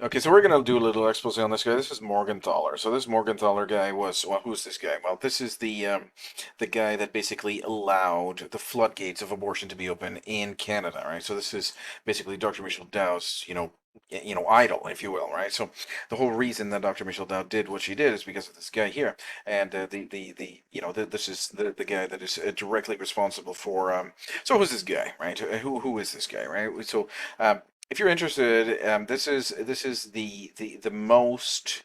Okay, so we're gonna do a little expose on this guy. This is Morgentaler. So this Morgentaler guy was, well, who's this guy? Well, this is the guy that basically allowed the floodgates of abortion to be open in Canada, right? So this is basically Dr. Michelle Dow's, idol, if you will, right? So the whole reason that Dr. Michelle Dow did what she did is because of this guy here, and this is the guy that is directly responsible for. So who's this guy, right? Who is this guy, right? So. If you're interested, this is the most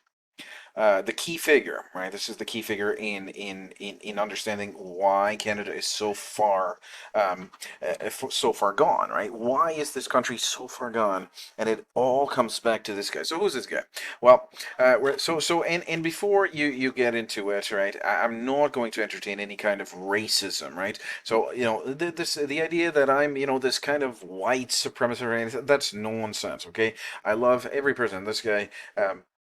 the key figure, right? This is the key figure in understanding why Canada is so far gone, right? Why is this country so far gone? And it all comes back to this guy. So who's this guy? Well, and before you get into it, right? I'm not going to entertain any kind of racism, right? So the idea that I'm this kind of white supremacist or anything, that's nonsense. Okay, I love every person. This guy.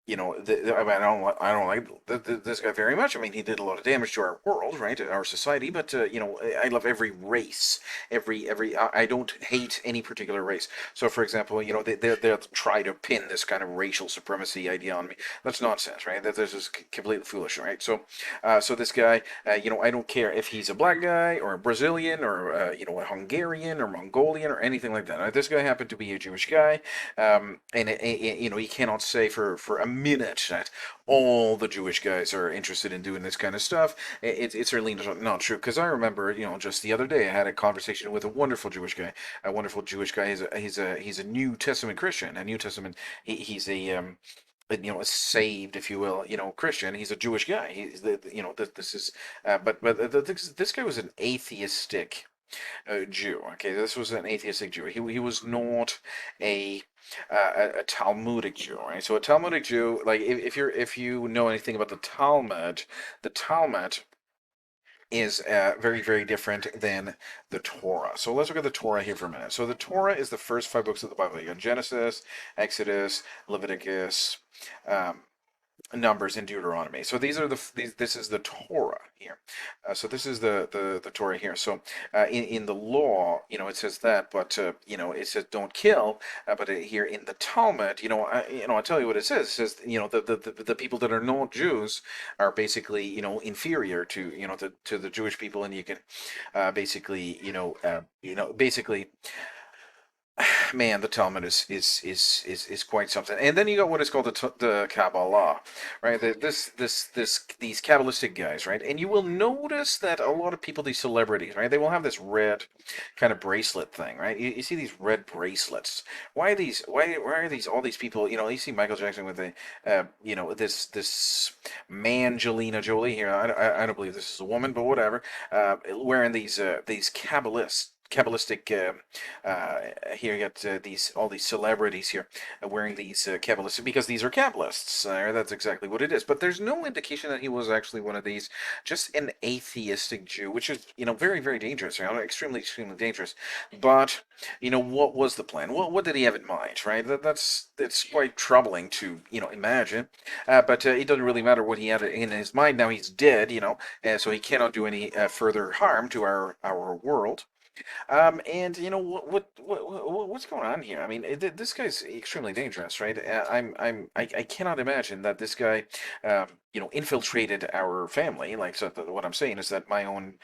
I mean, I don't like this guy very much. I mean, he did a lot of damage to our world, right, our society. But I love every race, every. I don't hate any particular race. So, for example, they'll try to pin this kind of racial supremacy idea on me. That's nonsense, right? This is completely foolish, right? So this guy, I don't care if he's a black guy or a Brazilian or a Hungarian or Mongolian or anything like that. This guy happened to be a Jewish guy. You cannot say for a minute that all the Jewish guys are interested in doing this kind of stuff. It's really not true, because I remember, just the other day I had a conversation with a wonderful Jewish guy. A wonderful Jewish guy. He's a New Testament Christian. A New Testament. He's a saved, if you will, Christian. He's a Jewish guy. He's this is, this guy was an atheistic Jew. Okay, this was an atheistic Jew. He was not a a Talmudic Jew, right? So a Talmudic Jew, like if you know anything about the Talmud is very, very different than the Torah. So let's look at the Torah here for a minute. So the Torah is the first five books of the Bible. You got Genesis, Exodus, Leviticus, um, Numbers, and Deuteronomy. So this is the Torah here. So this is the Torah here. So in the law, it says that, but it says don't kill. But here in the Talmud, I'll tell you what it says. It says, the people that are not Jews are basically, inferior to, to the Jewish people, and you can basically, basically man, the Talmud is quite something. And then you got what is called the Kabbalah, right? These Kabbalistic guys, right? And you will notice that a lot of people, these celebrities, right? They will have this red kind of bracelet thing, right? You see these red bracelets. Why are these? Why are these? All these people, you see Michael Jackson with this Mangelina Jolie here. I don't believe this is a woman, but whatever. Wearing these Kabbalistic here you got these all these celebrities here wearing these Kabbalists, because these are Kabbalists. That's exactly what it is. But there's no indication that he was actually one of these. Just an atheistic Jew, which is very, very dangerous. Extremely, extremely dangerous. But what was the plan? What did he have in mind? Right. It's quite troubling to imagine. But it doesn't really matter what he had in his mind. Now he's dead. And so he cannot do any further harm to our world. And what's going on here? I mean, this guy's extremely dangerous, right? I cannot imagine that this guy, infiltrated our family. Like, so what I'm saying is that my own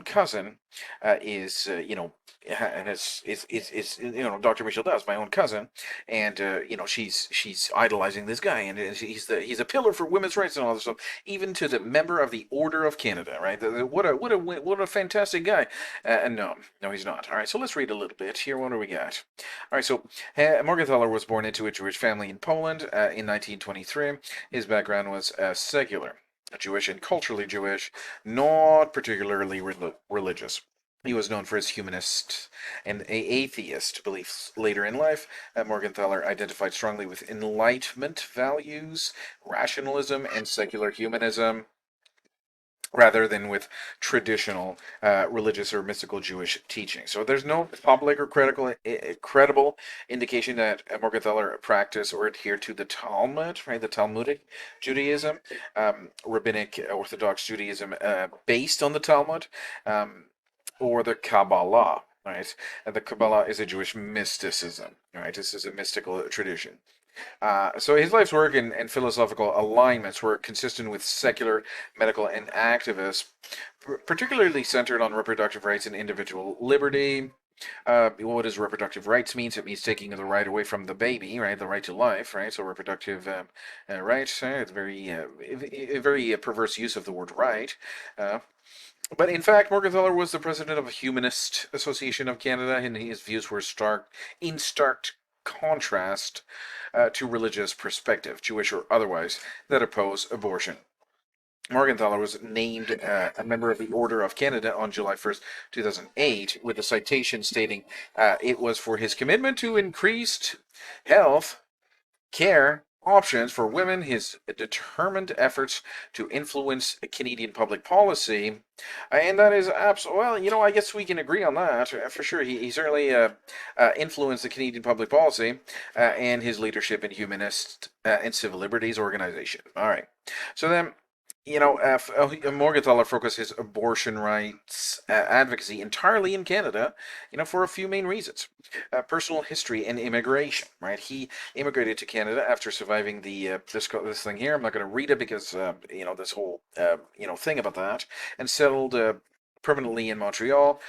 cousin, is, and Dr. Michelle does, my own cousin, and she's idolizing this guy, and he's a pillar for women's rights and all this stuff, even to the member of the Order of Canada, right? What a fantastic guy. No, he's not. All right, so let's read a little bit here. What do we got? All right, so Morgenthaler was born into a Jewish family in Poland in 1923. His background was secular, Jewish and culturally Jewish, not particularly religious. He was known for his humanist and atheist beliefs. Later in life, Morgenthaler identified strongly with Enlightenment values, rationalism, and secular humanism, rather than with traditional religious or mystical Jewish teaching. So there's no public or credible indication that Morgenthaler practiced or adhered to the Talmud, right? The Talmudic Judaism, rabbinic Orthodox Judaism based on the Talmud, or the Kabbalah. right? And the Kabbalah is a Jewish mysticism, right? This is a mystical tradition. So his life's work and philosophical alignments were consistent with secular, medical, and activists, particularly centered on reproductive rights and individual liberty. What does reproductive rights means? It means taking the right away from the baby, right? The right to life, right? So reproductive rights. It's a very perverse use of the word right. Uh, but in fact, Morgentaler was the president of the Humanist Association of Canada, and his views were stark contrast to religious perspective, Jewish or otherwise, that oppose abortion. Morgentaler was named a member of the Order of Canada on July 1st, 2008, with a citation stating it was for his commitment to increased health care options for women, his determined efforts to influence Canadian public policy, and that is absolutely, well, I guess we can agree on that for sure. He certainly influenced the Canadian public policy and his leadership in humanist and civil liberties organization. All right. So then, Morgenthaler focused his abortion rights advocacy entirely in Canada, for a few main reasons. Personal history and immigration, right? He immigrated to Canada after surviving the this thing here. I'm not going to read it because this whole thing about that, and settled permanently in Montreal.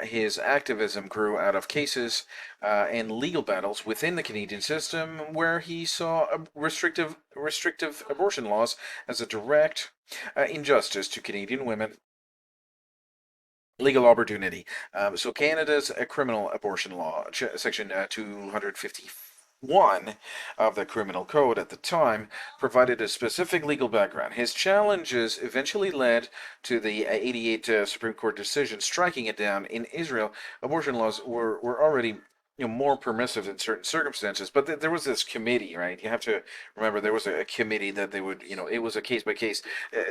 His activism grew out of cases and legal battles within the Canadian system, where he saw restrictive abortion laws as a direct injustice to Canadian women. Legal opportunity. So Canada's criminal abortion law, section 251 of the Criminal Code at the time, provided a specific legal background. His challenges eventually led to the 88 Supreme Court decision striking it down. In Israel, abortion laws were already more permissive in certain circumstances, but there was this committee, right? You have to remember there was a committee that they would, it was a case by case.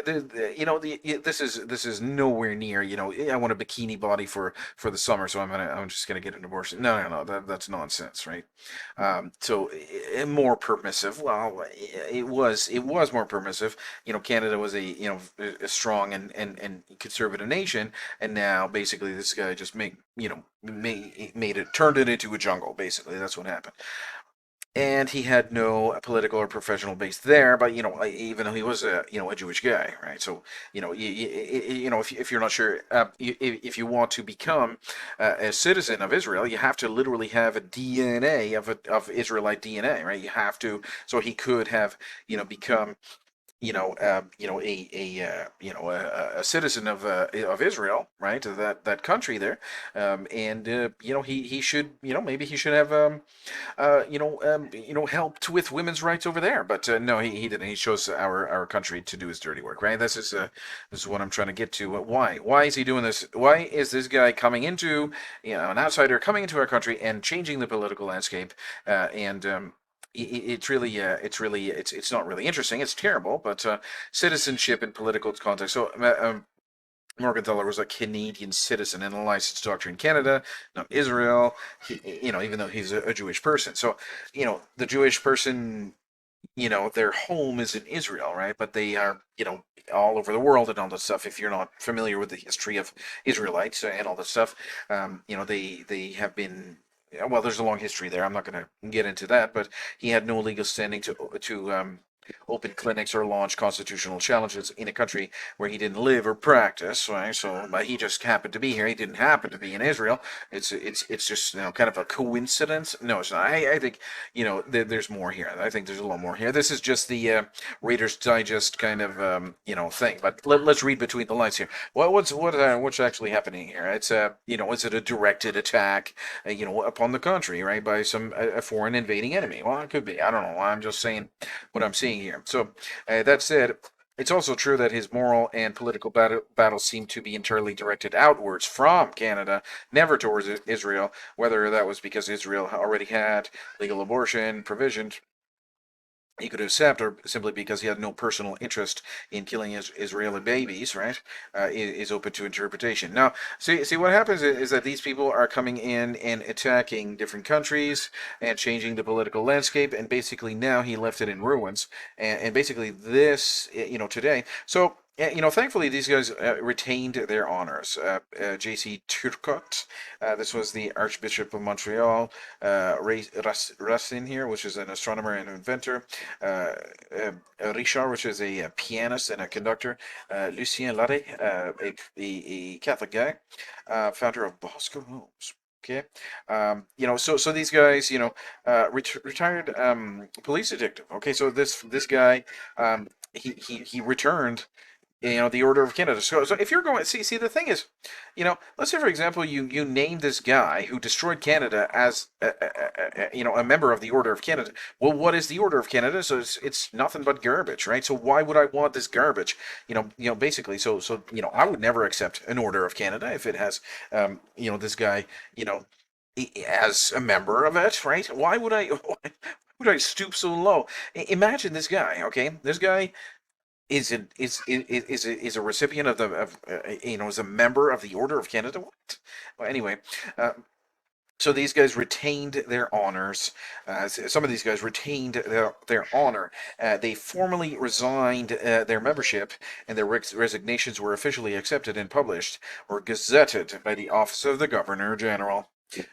This is nowhere near, I want a bikini body for the summer, so I'm just gonna get an abortion. No, no, no, that's nonsense, right? So more permissive. Well, it was more permissive. Canada was a strong and conservative nation, and now basically this guy just made it turned it into a jungle. Basically, that's what happened. And he had no political or professional base there, but even though he was a Jewish guy, right? So if you're not sure, if you want to become a citizen of Israel, you have to literally have a DNA of Israelite DNA, right? You have to. So he could have become a citizen of Israel, right? That country there, and he should, maybe he should have helped with women's rights over there, but no, he didn't. He chose our country to do his dirty work, right? This is what I'm trying to get to. Why is he doing this? Why is this guy coming into, an outsider coming into our country and changing the political landscape, and it's not really interesting. It's terrible, but citizenship in political context. So Morgenthaler was a Canadian citizen and a licensed doctor in Canada, not Israel. Even though he's a Jewish person. So the Jewish person, their home is in Israel, right? But they are, all over the world and all that stuff. If you're not familiar with the history of Israelites and all that stuff, they have been. Well, there's a long history there. I'm not going to get into that, but he had no legal standing to open clinics or launch constitutional challenges in a country where he didn't live or practice, right? So, but he just happened to be here. He didn't happen to be in Israel. It's just kind of a coincidence. No, it's not. I think there's more here. I think there's a lot more here. This is just the Reader's Digest kind of thing. But let's read between the lines here. What's actually happening here? It's is it a directed attack upon the country, right, by some a foreign invading enemy? Well, it could be. I don't know. I'm just saying what I'm seeing here. So that said, it's also true that his moral and political battles seem to be entirely directed outwards from Canada, never towards Israel, whether that was because Israel already had legal abortion provisions he could accept, or simply because he had no personal interest in killing Israeli babies, right, is open to interpretation. Now, see what happens is that these people are coming in and attacking different countries and changing the political landscape, and basically now he left it in ruins, and basically this, today. So Yeah, thankfully these guys retained their honors. J.C. Turcotte, this was the Archbishop of Montreal. Racine here, which is an astronomer and inventor. Uh, Richard, which is a pianist and a conductor. Lucien Larrey, a Catholic guy, founder of Bosco Homes. Okay, so these guys, retired police detective. Okay, so this guy, he returned the Order of Canada. So if you're going, see, the thing is, let's say for example, you name this guy who destroyed Canada as a member of the Order of Canada. Well, what is the Order of Canada? So it's nothing but garbage, right? So why would I want this garbage? Basically, so I would never accept an Order of Canada if it has, this guy, you know, as a member of it, right? Why would I? Why would I stoop so low? Imagine this guy, okay? This guy is a recipient of is a member of the Order of Canada. What? Well, anyway, uh, so these guys retained their honors. Some of these guys retained their honor. They formally resigned their membership, and their resignations were officially accepted and published or gazetted by the Office of the Governor General.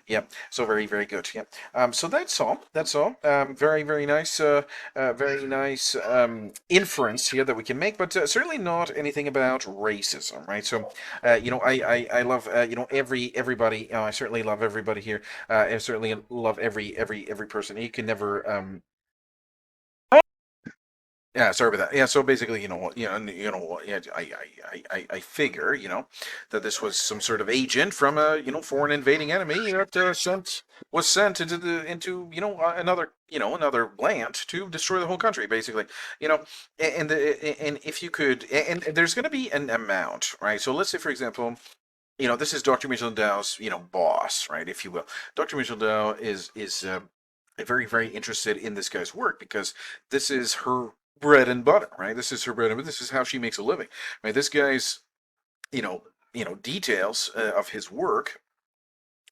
Yep. So very, very good. Yep. So that's all. That's all. Very, very nice. Very nice inference here that we can make, but certainly not anything about racism, right? So, I love everybody. I certainly love everybody here. I certainly love every person. You can never yeah, sorry about that. Yeah, so basically, yeah, I figure, that this was some sort of agent from a, foreign invading enemy that was sent into, another land to destroy the whole country, basically, and if you could, and there's going to be an amount, right? So let's say, for example, this is Dr. Michel Dow's, boss, right, if you will. Dr. Michel Dow is very, very interested in this guy's work because this is her bread and butter, right? This is her bread and butter. This is how she makes a living, right? This guy's, you know, details of his work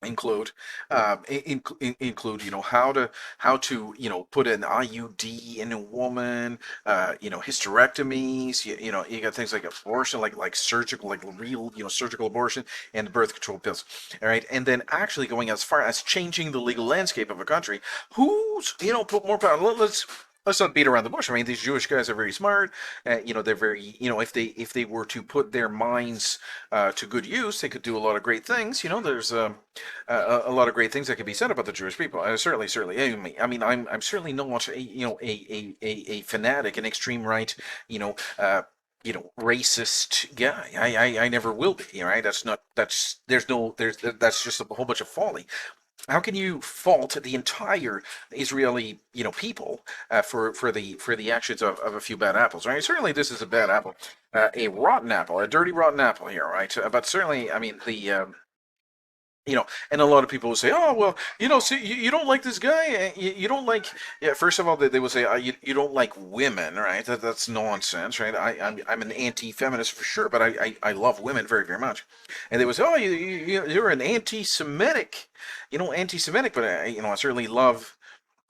include include how to put an IUD in a woman, hysterectomies, you got things like abortion, like surgical, like real surgical abortion, and birth control pills. All right, and then actually going as far as changing the legal landscape of a country. Who's put more power? Let's not beat around the bush. I mean, these Jewish guys are very smart. They're very, if they were to put their minds to good use, they could do a lot of great things. There's a lot of great things that can be said about the Jewish people. Certainly. I'm certainly not a fanatic, an extreme right, racist guy. I never will be. Right? That's not. That's just a whole bunch of folly. How can you fault the entire Israeli, people, for the actions of a few bad apples, right? Certainly, this is a bad apple, a rotten apple, a dirty rotten apple here, right? But certainly, I mean, and a lot of people will say, "Oh, well, see, you don't like this guy. You don't like." Yeah, first of all, they will say, you don't like women, right? That's nonsense, right? I'm an anti-feminist for sure, but I love women very, very much. And they will say, "Oh, you're an anti-Semitic, anti-Semitic," but I certainly love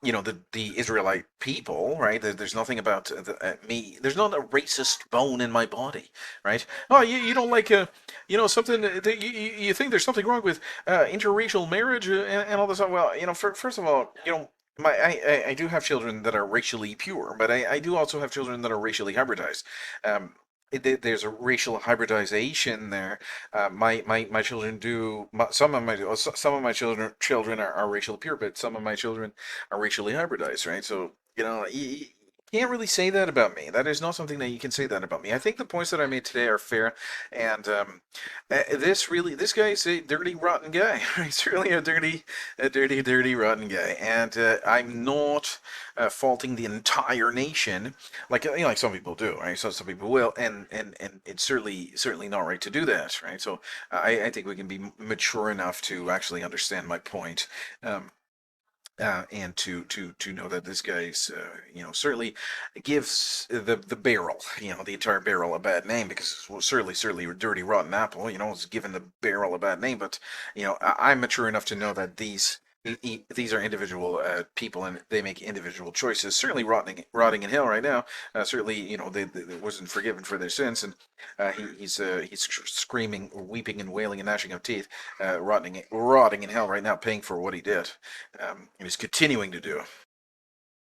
the Israelite people, right? There's nothing about me. There's not a racist bone in my body, right? Oh, you don't like something that you think there's something wrong with interracial marriage and all this. Well, first of all, I do have children that are racially pure, but I do also have children that are racially hybridized. Um, there's a racial hybridization there. My children do. Some of my children are racially pure, but some of my children are racially hybridized, right? So you can't really say that about me. That is not something that you can say that about me. I think the points that I made today are fair, and this guy is a dirty, rotten guy. He's really a dirty, rotten guy, and I'm not faulting the entire nation like some people do, right? So some people will, and it's certainly not right to do that, right? So I think we can be mature enough to actually understand my point. And to know that this guy's certainly gives the barrel the entire barrel a bad name because well, certainly a dirty rotten apple is giving the barrel a bad name, but I'm mature enough to know that these are individual people, and they make individual choices. Certainly, rotting in hell right now. Certainly, they wasn't forgiven for their sins, and he's screaming, weeping, and wailing and gnashing of teeth, rotting in hell right now, paying for what he did, and he's continuing to do.